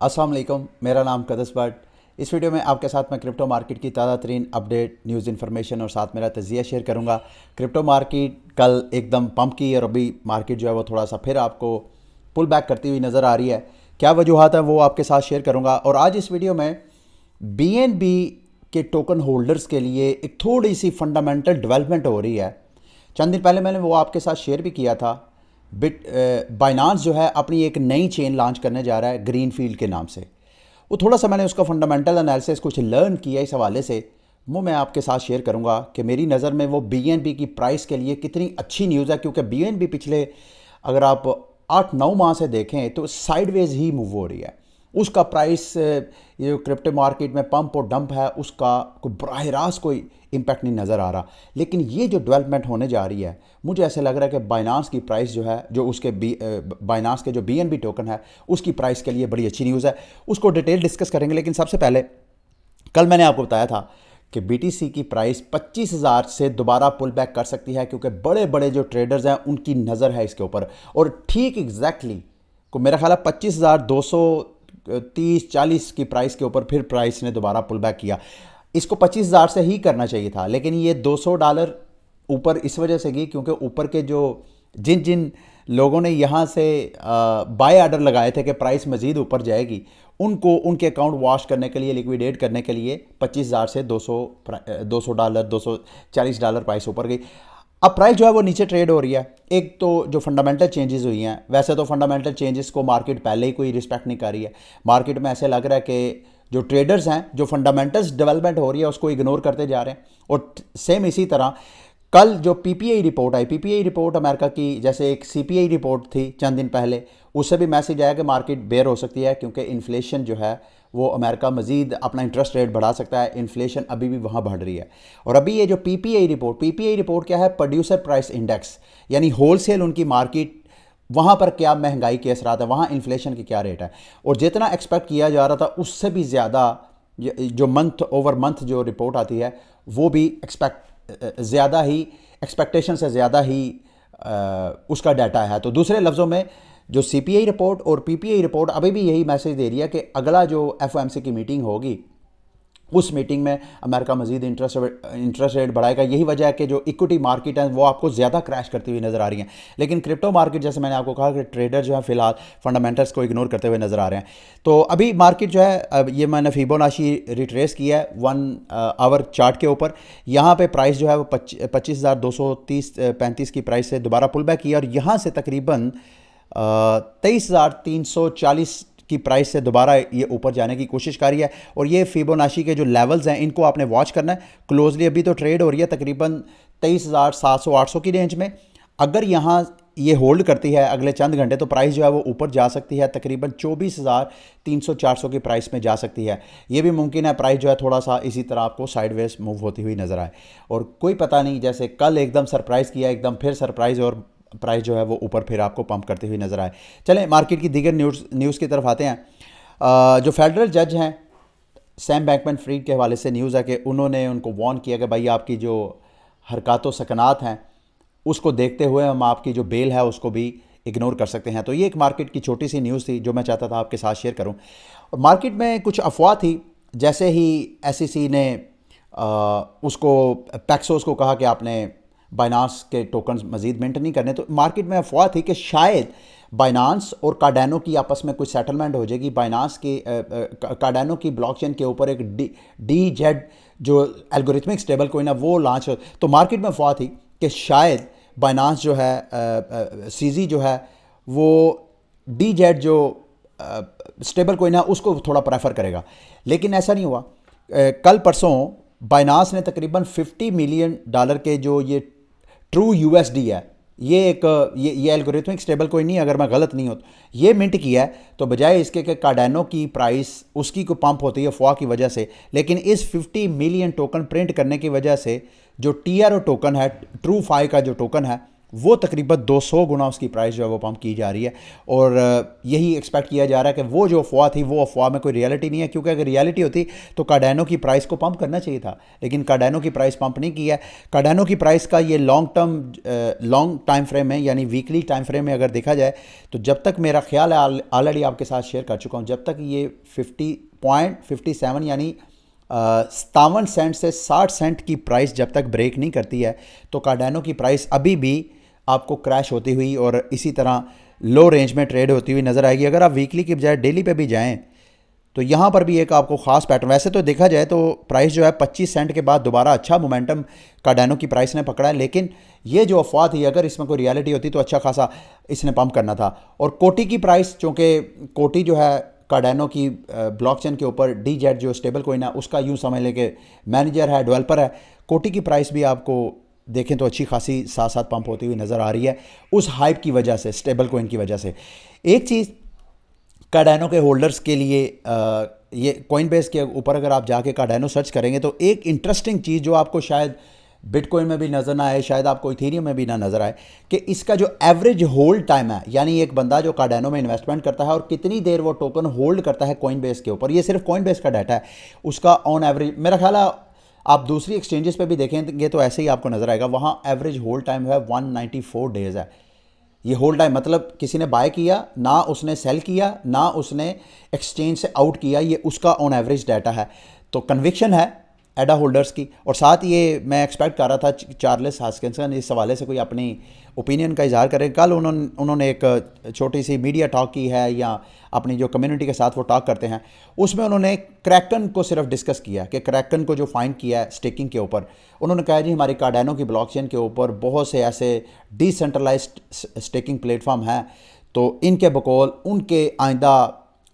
अस्सलाम वालेकुम, मेरा नाम कदस बट। इस वीडियो में आपके साथ मैं क्रिप्टो मार्केट की ताज़ा तरीन अपडेट, न्यूज़ इन्फॉर्मेशन और साथ मेरा तजिया शेयर करूंगा। क्रिप्टो मार्केट कल एकदम पंप की और अभी मार्केट जो है वो थोड़ा सा फिर आपको पुल बैक करती हुई नज़र आ रही है। क्या वजूहत है वो आपके साथ शेयर करूंगा। और आज इस वीडियो में BNB के टोकन होल्डर्स के लिए एक थोड़ी सी फंडामेंटल डेवलपमेंट हो रही है। चंद दिन पहले मैंने वो आपके साथ शेयर भी किया था। बाइनांस जो है अपनी एक नई चेन लॉन्च करने जा रहा है ग्रीनफील्ड के नाम से। वो थोड़ा सा मैंने उसका फंडामेंटल एनालिसिस कुछ लर्न किया, इस हवाले से वो मैं आपके साथ शेयर करूंगा कि मेरी नज़र में वो BNB की प्राइस के लिए कितनी अच्छी न्यूज़ है। क्योंकि BNB पिछले अगर आप 8-9 माह से देखें तो साइडवेज ही मूव हो रही है। उसका प्राइस ये जो क्रिप्टो मार्केट में पंप और डंप है उसका कोई बराह रास्त कोई इम्पैक्ट नहीं नज़र आ रहा। लेकिन ये जो डेवलपमेंट होने जा रही है, मुझे ऐसे लग रहा है कि बाइनांस की प्राइस जो है, जो उसके बाइनांस के जो BNB टोकन है उसकी प्राइस के लिए बड़ी अच्छी न्यूज़ है। उसको डिटेल डिस्कस करेंगे। लेकिन सबसे पहले कल मैंने आपको बताया था कि BTC की प्राइस 25,000 से दोबारा पुल बैक कर सकती है, क्योंकि बड़े बड़े जो ट्रेडर्स हैं उनकी नज़र है इसके ऊपर। और ठीक एग्जैक्टली को मेरा ख्याल है 25,230-40 की प्राइस के ऊपर फिर प्राइस ने दोबारा पुल बैक किया। इसको 25,000 से ही करना चाहिए था, लेकिन ये $200 ऊपर इस वजह से गई क्योंकि ऊपर के जो जिन जिन लोगों ने यहाँ से बाय ऑर्डर लगाए थे कि प्राइस मज़ीद ऊपर जाएगी, उनको उनके अकाउंट वॉश करने के लिए, लिक्विडेट करने के लिए 25,000 से $200 $240 प्राइस ऊपर गई। अब प्राइस जो है वो नीचे ट्रेड हो रही है। एक तो जो फंडामेंटल चेंजेस हुई हैं, वैसे तो फंडामेंटल चेंजेस को मार्केट पहले ही कोई रिस्पेक्ट नहीं कर रही है। मार्केट में ऐसे लग रहा है कि जो ट्रेडर्स हैं, जो फंडामेंटल्स डेवलपमेंट हो रही है उसको इग्नोर करते जा रहे हैं। और सेम इसी तरह कल जो PPI रिपोर्ट आई, PPI रिपोर्ट अमेरिका की, जैसे एक CPI रिपोर्ट थी चंद दिन पहले, उससे भी मैसेज आया कि मार्केट बेयर हो सकती है क्योंकि इन्फ्लेशन जो है वो अमेरिका मज़ीद अपना इंटरेस्ट रेट बढ़ा सकता है। इन्फ्लेशन अभी भी वहाँ बढ़ रही है। और अभी ये जो PPI रिपोर्ट क्या है? प्रोड्यूसर प्राइस इंडेक्स, यानी होलसेल उनकी मार्केट, वहाँ पर क्या महंगाई के असरात है, वहाँ इन्फ्लेशन की क्या रेट है। और जितना एक्सपेक्ट किया जा रहा था उससे भी ज़्यादा जो मंथ ओवर मंथ जो रिपोर्ट आती है वो भी ज़्यादा ही एक्सपेक्टेशन से ज़्यादा ही उसका डाटा है। तो दूसरे लफ्ज़ों में जो CPI रिपोर्ट और PPI रिपोर्ट अभी भी यही मैसेज दे रही है कि अगला जो FOMC की मीटिंग होगी उस मीटिंग में अमेरिका मज़ीद इंटरेस्ट रेट बढ़ाएगा। यही वजह है कि जो इक्विटी मार्केट है वो आपको ज़्यादा क्रैश करती हुई नज़र आ रही है। लेकिन क्रिप्टो मार्केट, जैसे मैंने आपको कहा कि ट्रेडर जो है फिलहाल फंडामेंटल्स को इग्नोर करते हुए नज़र आ रहे हैं। तो अभी मार्केट जो है, अब ये मैंने फिबोनाची रिट्रेस किया है 1 आवर चार्ट के ऊपर। यहाँ पे प्राइस जो है वो 25,230-35 की प्राइस से दोबारा पुल बैक किया और यहाँ से तकरीबन 23,340 की प्राइस से दोबारा ये ऊपर जाने की कोशिश कर रही है। और ये फिबोनाची के जो लेवल्स हैं इनको आपने वॉच करना है क्लोजली। अभी तो ट्रेड हो रही है तकरीबन 23,700-800 की रेंज में। अगर यहाँ ये होल्ड करती है अगले चंद घंटे तो प्राइस जो है वो ऊपर जा सकती है, तकरीबन 24,300-400 की प्राइस में जा सकती है। ये भी मुमकिन है प्राइस जो है थोड़ा सा इसी तरह आपको साइडवेज मूव होती हुई नज़र आए। और कोई पता नहीं, जैसे कल एकदम सरप्राइज़ किया, एकदम फिर सरप्राइज़ और प्राइस जो है वो ऊपर फिर आपको पंप करती हुई नज़र आए। चलें मार्केट की दीगर न्यूज़ की तरफ आते हैं। जो फेडरल जज हैं सैम बैंकमैन-फ्रीड के हवाले से न्यूज़ है कि उन्होंने उनको वार्न किया कि भाई आपकी जो हरकत व सकनात हैं उसको देखते हुए हम आपकी जो बेल है उसको भी इग्नोर कर सकते हैं। तो ये एक मार्केट की छोटी सी न्यूज़ थी जो मैं चाहता था आपके साथ शेयर करूं। और मार्केट में कुछ अफवाह थी, जैसे ही SEC ने उसको पैक्सोस को कहा कि आपने बाइनांस के टोकन मज़ीद मिंट नहीं करने, तो मार्केट में अफवाह थी कि शायद बाइनांस और कार्डानो की आपस में कुछ सेटलमेंट हो जाएगी। बाइनांस की कार्डानो की ब्लॉकचेन के ऊपर एक DZ जो एल्गोरिथमिक स्टेबल कोइन है वो लॉन्च हो। तो मार्केट में अफवाह थी कि शायद बाइनांस जो है CZ जो है वो DZ जो स्टेबल कोइन है उसको थोड़ा प्रेफर करेगा। लेकिन ऐसा नहीं हुआ। कल परसों बाइनांस ने तकरीबन $50 मिलियन के जो ये ट्रू USD है, ये एक ये एल्गोरिथमिक स्टेबल कोई नहीं, अगर मैं गलत नहीं हो तो ये मिंट किया है। तो बजाय इसके कि कार्डानो की प्राइस उसकी को पंप होती है अफवाह की वजह से, लेकिन इस 50 मिलियन टोकन प्रिंट करने की वजह से जो TRO टोकन है, ट्रू फाई का जो टोकन है, वो तकरीबन 200 गुना उसकी प्राइस जो है वो पम्प की जा रही है। और यही एक्सपेक्ट किया जा रहा है कि वो जो अफवाह थी वो अफवाह में कोई रियलिटी नहीं है, क्योंकि अगर रियलिटी होती तो कार्डानो की प्राइस को पंप करना चाहिए था, लेकिन कार्डानो की प्राइस पंप नहीं की है। कार्डानो की प्राइस का ये लॉन्ग टाइम फ्रेम में, यानी वीकली टाइम फ्रेम में अगर देखा जाए तो जब तक, मेरा ख्याल है ऑलरेडी आपके साथ शेयर कर चुका हूँ, जब तक ये 50.57 यानी 57 सेंट से 60 सेंट की प्राइस जब तक ब्रेक नहीं करती है तो कार्डानो की प्राइस अभी भी आपको क्रैश होती हुई और इसी तरह लो रेंज में ट्रेड होती हुई नज़र आएगी। अगर आप वीकली की बजाय डेली पे भी जाएं तो यहाँ पर भी एक आपको ख़ास पैटर्न, वैसे तो देखा जाए तो प्राइस जो है 25 सेंट के बाद दोबारा अच्छा मोमेंटम कार्डानो की प्राइस ने पकड़ा है, लेकिन ये जो अफवाह थी अगर इसमें कोई रियलिटी होती तो अच्छा खासा इसने पंप करना था। और कोटी की प्राइस, चूँकि कोटी जो है कार्डानो की ब्लॉकचेन के ऊपर DZ जो स्टेबल कोइन है उसका यूँ समझ लें कि मैनेजर है, डेवलपर है, कोटी की प्राइस भी आपको देखें तो अच्छी खासी साथ साथ पंप होती हुई नज़र आ रही है उस हाइप की वजह से, स्टेबल कोइन की वजह से। एक चीज़ कार्डानो के होल्डर्स के लिए, ये कॉइन बेस के ऊपर अगर आप जाके कार्डानो सर्च करेंगे तो एक इंटरेस्टिंग चीज़ जो आपको शायद बिटकॉइन में भी नज़र ना आए, शायद आपको इथेरियम में भी ना नज़र आए, कि इसका जो एवरेज होल्ड टाइम है, यानी एक बंदा जो कार्डानो में इन्वेस्टमेंट करता है और कितनी देर वो टोकन होल्ड करता है कॉइन बेस के ऊपर, ये सिर्फ कॉइन बेस का डाटा है, उसका ऑन एवरेज मेरा ख्याल है आप दूसरी एक्सचेंजेस पे भी देखेंगे तो ऐसे ही आपको नज़र आएगा, वहाँ एवरेज होल्ड टाइम है 194 डेज़ है। ये होल्ड टाइम मतलब किसी ने बाय किया ना, उसने सेल किया ना, उसने एक्सचेंज से आउट किया, ये उसका ऑन एवरेज डाटा है। तो कन्विक्शन है एडा होल्डर्स की। और साथ ये मैं एक्सपेक्ट कर रहा था चार्ल्स हॉस्किंसन इस हवाले से कोई अपनी ओपिनियन का इजहार करें। कल उन्होंने एक छोटी सी मीडिया टॉक की है या अपनी जो कम्युनिटी के साथ वो टॉक करते हैं, उसमें उन्होंने क्रैकन को सिर्फ डिस्कस किया कि क्रैकन को जो फाइंड किया है स्टेकिंग के ऊपर, उन्होंने कहा जी हमारी कार्डानो की ब्लॉकचेन के ऊपर बहुत से ऐसे डिसेंट्रलाइज्ड स्टेकिंग प्लेटफॉर्म हैं, तो इनके बकौल उनके आइंदा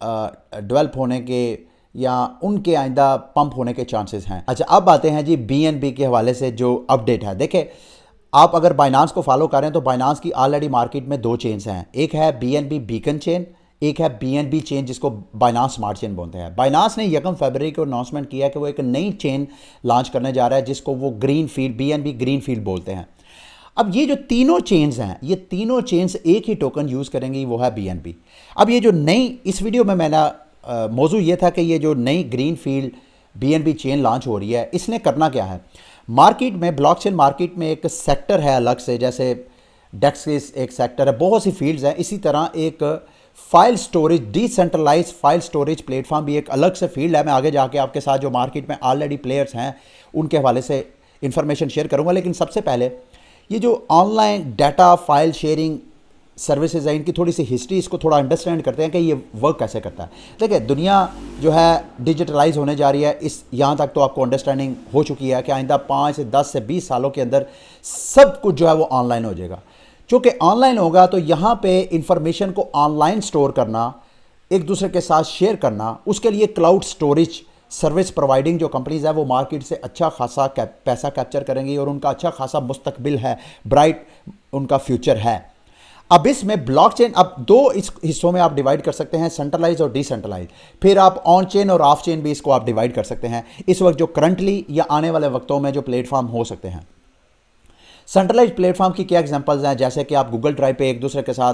डेवलप होने के या उनके आइंदा पंप होने के चांसेस हैं। अच्छा, अब आते हैं जी BNB के हवाले से जो अपडेट है। देखें, आप अगर बाइनांस को फॉलो करें तो बाइनांस की ऑलरेडी मार्केट में 2 चेन्स हैं, एक है BNB बीकन चेन, एक है BNB चेन जिसको बाइनांस स्मार्ट चेन बोलते हैं। बाइनांस ने 1 फरवरी को अनाउंसमेंट किया कि वो एक नई चेन लॉन्च करने जा रहा है जिसको वो green field BNB green field बोलते हैं। अब ये जो तीनों चेन्स हैं, ये तीनों चेन्स एक ही टोकन यूज़ करेंगी, वो है BNB। अब ये जो नई, इस वीडियो में मैंने मौजू ये था कि ये जो नई green field BNB chain launch हो रही है, इसने करना क्या है। मार्केट में, ब्लॉकचेन मार्केट में एक सेक्टर है अलग से, जैसे डेक्स एक सेक्टर है, बहुत सी फील्ड्स हैं, इसी तरह एक file storage, decentralise file storage platform भी एक अलग से फील्ड है। मैं आगे जाके आपके साथ जो मार्केट में ऑलरेडी प्लेयर्स हैं उनके हवाले से इंफॉर्मेशन शेयर करूंगा, लेकिन सबसे पहले ये जो online data file sharing services है, इनकी थोड़ी सी हिस्ट्री, इसको थोड़ा अंडरस्टैंड करते हैं कि ये वर्क कैसे करता है। देखिए, दुनिया जो है डिजिटलाइज होने जा रही है, इस यहाँ तक तो आपको अंडरस्टैंडिंग हो चुकी है कि आइंदा 5 से 10 से 20 सालों के अंदर सब कुछ जो है वो ऑनलाइन हो जाएगा। चूँकि ऑनलाइन होगा तो यहाँ पे इंफॉर्मेशन को ऑनलाइन स्टोर करना, एक दूसरे के साथ शेयर करना, उसके लिए क्लाउड स्टोरेज सर्विस प्रोवाइडिंग जो कंपनीज है वो मार्केट से अच्छा खासा पैसा कैप्चर करेंगी और उनका अच्छा खासा मुस्तकबिल है, ब्राइट उनका फ्यूचर है। अब इसमें ब्लॉकचेन, अब 2 इस हिस्सों में आप डिवाइड कर सकते हैं, सेंट्रलाइज और डिसेंट्रलाइज। फिर आप ऑन चेन और ऑफ चेन भी इसको आप डिवाइड कर सकते हैं, इस वक्त जो करंटली या आने वाले वक्तों में जो प्लेटफॉर्म हो सकते हैं। सेंट्रलाइज प्लेटफॉर्म की क्या एग्जांपल्स हैं, जैसे कि आप गूगल ड्राइव पे एक दूसरे के साथ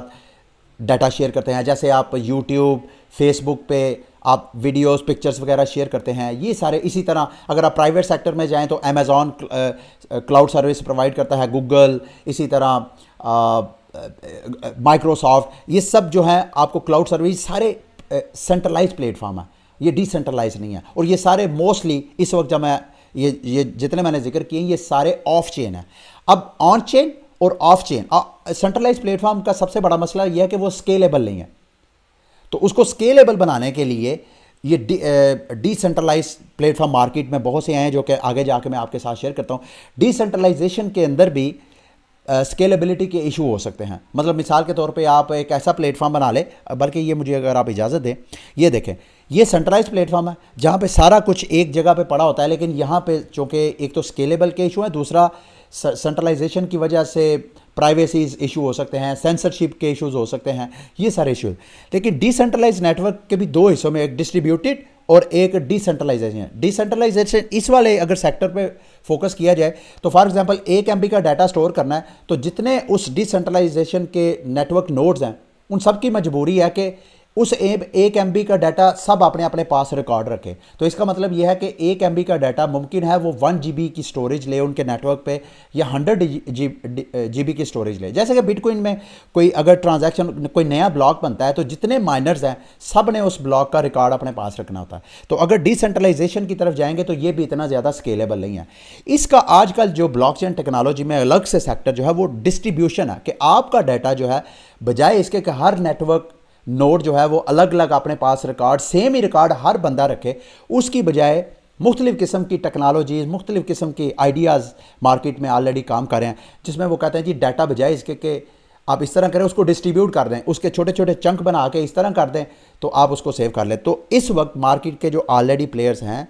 डाटा शेयर करते हैं, जैसे आप यूट्यूब, फेसबुक पे आप वीडियोस, पिक्चर्स वगैरह शेयर करते हैं, ये सारे। इसी तरह अगर आप प्राइवेट सेक्टर में जाएं तो अमेज़ॉन क्लाउड सर्विस प्रोवाइड करता है, गूगल, इसी तरह माइक्रोसॉफ्ट, ये सब जो है आपको क्लाउड सर्विस सारे सेंट्रलाइज प्लेटफॉर्म है, ये डिसेंट्रलाइज नहीं है। और ये सारे मोस्टली इस वक्त जब मैं ये जितने मैंने जिक्र किए ये सारे ऑफ चेन है। अब ऑन चेन और ऑफ चेन, सेंट्रलाइज प्लेटफॉर्म का सबसे बड़ा मसला यह है कि वो स्केलेबल नहीं है, तो उसको स्केलेबल बनाने के लिए ये डिसेंट्रलाइज प्लेटफॉर्म मार्केट में बहुत से हैं जो कि आगे जाके मैं आपके साथ शेयर करता हूँ। डिसेंट्रलाइजेशन के अंदर भी स्केलेबिलिटी के इशू हो सकते हैं। मतलब मिसाल के तौर पे आप एक ऐसा प्लेटफॉर्म बना ले, बल्कि ये मुझे अगर आप इजाज़त दें, ये देखें, ये सेंट्रलाइज प्लेटफॉर्म है जहाँ पे सारा कुछ एक जगह पे पड़ा होता है, लेकिन यहाँ पे चूँकि एक तो स्केलेबल के इशू है, दूसरा सेंट्रलाइजेशन की वजह से प्राइवेसी इशू हो सकते हैं, सेंसरशिप के इश्यूज हो सकते हैं, ये सारे इशूज। लेकिन डिसेंट्रलाइज नेटवर्क के भी 2 हिस्सों में, एक डिस्ट्रीब्यूटेड और एक डिसेंट्रलाइजेशन है। डिसेंट्रलाइजेशन इस वाले अगर सेक्टर पे फोकस किया जाए तो फॉर एग्जांपल 1 MB का डाटा स्टोर करना है, तो जितने उस डिसेंट्रलाइजेशन के नेटवर्क नोड्स हैं उन सब की मजबूरी है कि उस 1 MB का डाटा सब अपने अपने पास रिकॉर्ड रखे। तो इसका मतलब यह है कि 1 MB का डाटा मुमकिन है वो 1 GB की स्टोरेज ले उनके नेटवर्क पे, या 100 GB की स्टोरेज ले। जैसे कि बिटकॉइन में कोई अगर ट्रांजैक्शन, कोई नया ब्लॉक बनता है तो जितने माइनर्स हैं सब ने उस ब्लॉक का रिकॉर्ड अपने पास रखना होता है। तो अगर डिसेंट्रलाइजेशन की तरफ जाएंगे तो ये भी इतना ज़्यादा स्केलेबल नहीं है। इसका आजकल जो ब्लॉकचेन टेक्नोलॉजी में अलग से सेक्टर जो है वो डिस्ट्रीब्यूशन है, कि आपका डाटा जो है बजाय इसके कि हर नेटवर्क नोड जो है वो अलग अलग अपने पास रिकॉर्ड, सेम ही रिकॉर्ड हर बंदा रखे, उसकी बजाय मुख्तलिफ़ किस्म की टेक्नोलॉजीज़, मुख्तलिफ़ किस्म की आइडियाज़ मार्केट में ऑलरेडी काम कर रहे हैं, जिसमें वो कहते हैं जी डाटा बजाय इसके कि आप इस तरह करें, उसको डिस्ट्रीब्यूट कर दें, उसके छोटे छोटे चंक बना के इस तरह कर दें तो आप उसको सेव कर लें। तो इस वक्त मार्केट के जो ऑलरेडी प्लेयर्स हैं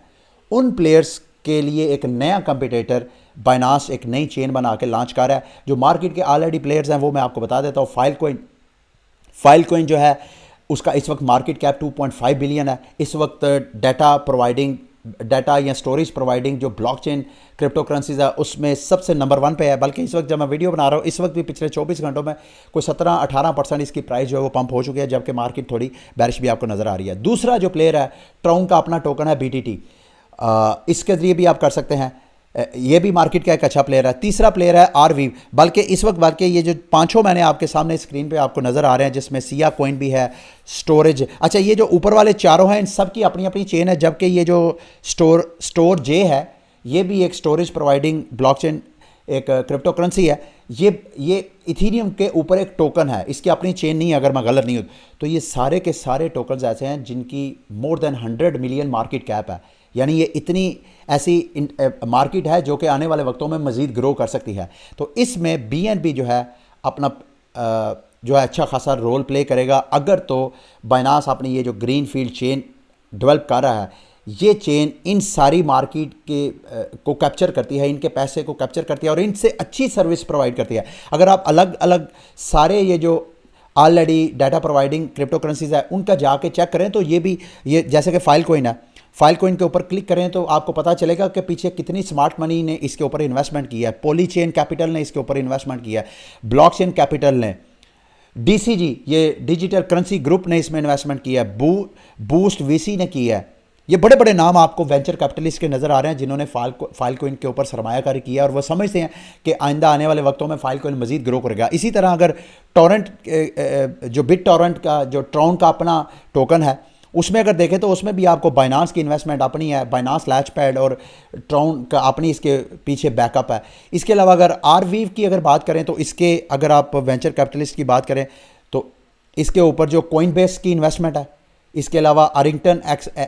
उन प्लेयर्स के लिए एक नया कंपिटेटर बाइनांस एक नई चेन बना के लॉन्च कर रहा है। जो मार्केट के ऑलरेडी प्लेयर्स हैं वो मैं आपको बता देता हूँ। फाइलकॉइन जो है उसका इस वक्त मार्केट कैप 2.5 बिलियन है। इस वक्त डाटा या स्टोरेज प्रोवाइडिंग जो ब्लॉकचेन क्रिप्टो करेंसीज है उसमें सबसे नंबर 1 पे है। बल्कि इस वक्त जब मैं वीडियो बना रहा हूँ इस वक्त भी पिछले 24 घंटों में कोई 17-18% इसकी प्राइस जो है वो पंप हो चुकी है, जबकि मार्केट थोड़ी बैरिश भी आपको नज़र आ रही है। दूसरा जो प्लेयर है ट्राउन का अपना टोकन है BTT, इसके ज़रिए भी आप कर सकते हैं, ये भी मार्केट का एक अच्छा प्लेयर है। तीसरा प्लेयर है आरवीव, बल्कि इस वक्त बल्कि ये जो पांचों मैंने आपके सामने स्क्रीन पे आपको नज़र आ रहे हैं, जिसमें सिया कॉइन भी है, स्टोरेज, अच्छा ये जो ऊपर वाले चारों हैं इन सब की अपनी अपनी चेन है, जबकि ये जो स्टोर जे है ये भी एक स्टोरेज प्रोवाइडिंग ब्लॉकचेन एक क्रिप्टो करेंसी है। ये इथीरियम के ऊपर एक टोकन है, इसकी अपनी चेन नहीं है अगर मैं गलत नहीं हूँ। तो ये सारे के सारे टोकन्स ऐसे हैं जिनकी more than 100 million market cap है, यानी ये इतनी ऐसी मार्केट है जो कि आने वाले वक्तों में मज़ीद ग्रो कर सकती है। तो इसमें BNB जो है अपना जो है अच्छा खासा रोल प्ले करेगा। अगर तो बाइनांस अपनी ये जो ग्रीन फील्ड चेन डेवलप कर रहा है, ये चेन इन सारी मार्केट के को कैप्चर करती है, इनके पैसे को कैप्चर करती है और इनसे अच्छी सर्विस प्रोवाइड करती है। अगर आप अलग अलग सारे ये जो already data providing crypto currencies है उनका जाके चेक करें तो ये जैसे कि फाइलकॉइन है, फाइलकॉइन के ऊपर क्लिक करें तो आपको पता चलेगा कि पीछे कितनी स्मार्ट मनी ने इसके ऊपर इन्वेस्टमेंट किया है। पॉलीचेन कैपिटल ने इसके ऊपर इन्वेस्टमेंट किया है, ब्लॉकचेन कैपिटल ने, DCG ये डिजिटल करेंसी ग्रुप ने इसमें इन्वेस्टमेंट किया है, बूस्ट VC ने किया है। ये बड़े बड़े नाम आपको वेंचर कैपिटलिस्ट के नज़र आ रहे हैं जिन्होंने फाइलकॉइन के ऊपर सरमायाकारी किया है और वो समझते हैं कि आइंदा आने वाले वक्तों में फाइलकॉइन मज़ीद ग्रो करेगा। इसी तरह अगर टॉरेंट जो BitTorrent का जो ट्राउन का अपना टोकन है उसमें अगर देखें तो उसमें भी आपको बाइनांस की इन्वेस्टमेंट अपनी है, बाइनांस लैचपैड और ट्राउन का अपनी इसके पीछे बैकअप है। इसके अलावा अगर आरवीव की अगर बात करें तो इसके अगर आप वेंचर कैपिटलिस्ट की बात करें तो इसके ऊपर जो कोइनबेस की इन्वेस्टमेंट है, इसके अलावा अरिंगटन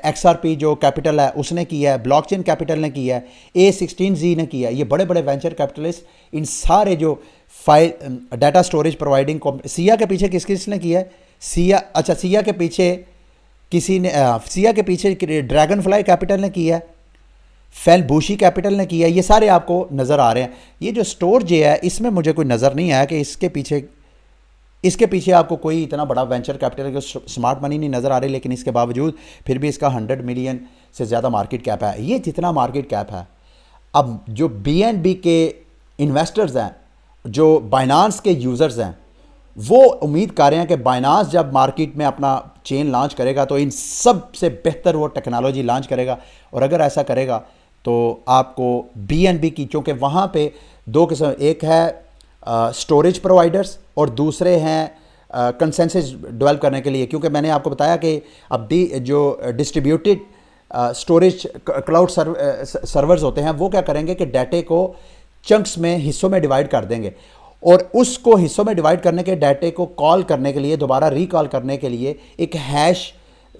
XRP जो कैपिटल है उसने किया है, ब्लॉकचेन कैपिटल ने किया है, A16Z ने किया है। ये बड़े बड़े वेंचर कैपिटलिस्ट इन सारे जो डाटा स्टोरेज प्रोवाइडिंग सिया के पीछे किसने किया है, सिया के पीछे किसी ने सिया के पीछे ड्रैगन फ्लाई कैपिटल ने किया है, फेलबूशी कैपिटल ने किया है। ये सारे आपको नज़र आ रहे हैं। ये जो स्टोर जे है इसमें मुझे कोई नज़र नहीं आया कि इसके पीछे आपको कोई इतना बड़ा वेंचर कैपिटल की स्मार्ट मनी नहीं नज़र आ रही, लेकिन इसके बावजूद फिर भी इसका 100 मिलियन से ज़्यादा मार्केट कैप है। ये जितना मार्केट कैप है, अब जो BNB के इन्वेस्टर्स हैं, जो बाइनांस के यूज़र्स हैं, वो उम्मीद कर रहे हैं कि बाइनांस जब मार्केट में अपना चेन लॉन्च करेगा तो इन सब से बेहतर वो टेक्नोलॉजी लॉन्च करेगा। और अगर ऐसा करेगा तो आपको BNB की, क्योंकि वहाँ पे दो किस्म, एक है स्टोरेज प्रोवाइडर्स और दूसरे हैं कंसेंसस डेवलप करने के लिए, क्योंकि मैंने आपको बताया कि अब जो डिस्ट्रीब्यूटेड स्टोरेज क्लाउड सर्वर्स होते हैं वो क्या करेंगे कि डाटे को चंक्स में, हिस्सों में डिवाइड कर देंगे और उसको हिस्सों में डिवाइड करने के डाटे को कॉल करने के लिए, दोबारा रिकॉल करने के लिए एक हैश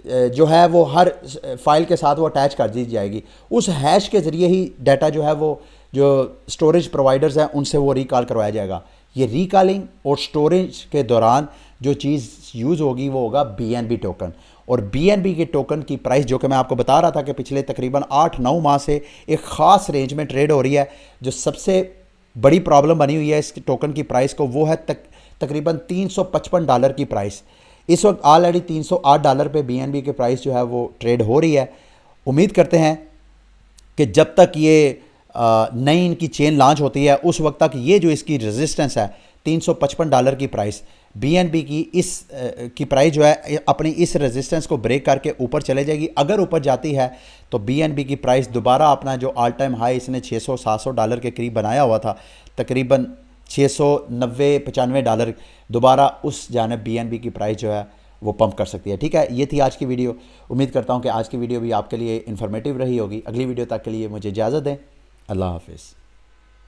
जो है वो हर फाइल के साथ वो अटैच कर दी जाएगी। उस हैश के ज़रिए ही डाटा जो है वो जो स्टोरेज प्रोवाइडर्स हैं उनसे वो रिकॉल करवाया जाएगा। ये रिकॉलिंग और स्टोरेज के दौरान जो चीज़ यूज़ होगी वो होगा BNB टोकन। और BNB के टोकन की प्राइस, जो कि मैं आपको बता रहा था कि पिछले तकरीबन 8-9 माह से एक ख़ास रेंज में ट्रेड हो रही है, जो सबसे बड़ी प्रॉब्लम बनी हुई है इस टोकन की प्राइस को, वो है तकरीबन $355 की प्राइस। इस वक्त ऑलरेडी $308 पे BNB के प्राइस जो है वो ट्रेड हो रही है। उम्मीद करते हैं कि जब तक ये नई इनकी चेन लॉन्च होती है उस वक्त तक ये जो इसकी रेजिस्टेंस है $355 की प्राइस, BNB की की प्राइस जो है अपनी इस रेजिस्टेंस को ब्रेक करके ऊपर चले जाएगी। अगर ऊपर जाती है तो BNB की प्राइस दोबारा अपना जो ऑल टाइम हाई इसने $600-700 के करीब बनाया हुआ था, तकरीबन $690-95 दोबारा उस जानिब BNB की प्राइस जो है वो पंप कर सकती है। ठीक है, ये थी आज की वीडियो। उम्मीद करता हूँ कि आज की वीडियो भी आपके लिए इन्फॉर्मेटिव रही होगी। अगली वीडियो तक के लिए मुझे इजाज़त दें। अल्लाह हाफिज़।